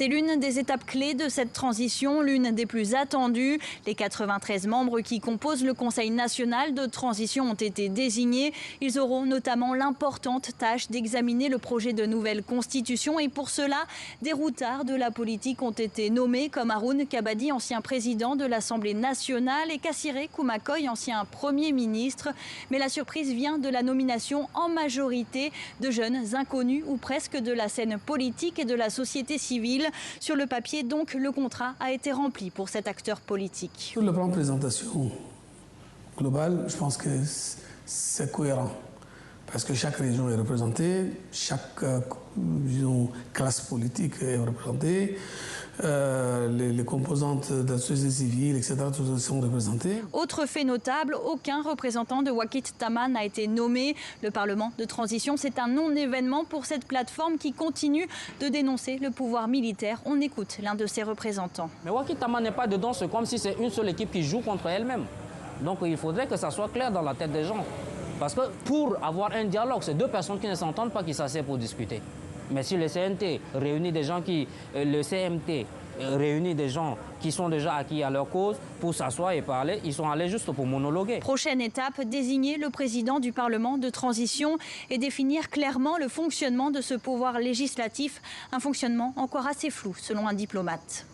C'est l'une des étapes clés de cette transition, l'une des plus attendues. Les 93 membres qui composent le Conseil national de transition ont été désignés. Ils auront notamment l'importante tâche d'examiner le projet de nouvelle constitution. Et pour cela, des routards de la politique ont été nommés, comme Haroun Kabadi, ancien président de l'Assemblée nationale, et Kassiré Koumakoy, ancien Premier ministre. Mais la surprise vient de la nomination en majorité de jeunes inconnus ou presque de la scène politique et de la société civile. Sur le papier, donc, le contrat a été rempli pour cet acteur politique. Sur le plan de présentation globale, je pense que c'est cohérent. Parce que chaque région est représentée, chaque classe politique est représentée, les composantes de la société civile, etc., toutes sont représentées. Autre fait notable, aucun représentant de Wakit Tama n'a été nommé. Le Parlement de transition, c'est un non-événement pour cette plateforme qui continue de dénoncer le pouvoir militaire. On écoute l'un de ses représentants. Mais Wakit Tama n'est pas dedans, c'est comme si c'est une seule équipe qui joue contre elle-même. Donc il faudrait que ça soit clair dans la tête des gens. Parce que pour avoir un dialogue, c'est deux personnes qui ne s'entendent pas qui s'asseyent pour discuter. Mais si le CNT réunit des gens le CMT réunit des gens qui sont déjà acquis à leur cause pour s'asseoir et parler, ils sont allés juste pour monologuer. Prochaine étape, désigner le président du Parlement de transition et définir clairement le fonctionnement de ce pouvoir législatif. Un fonctionnement encore assez flou selon un diplomate.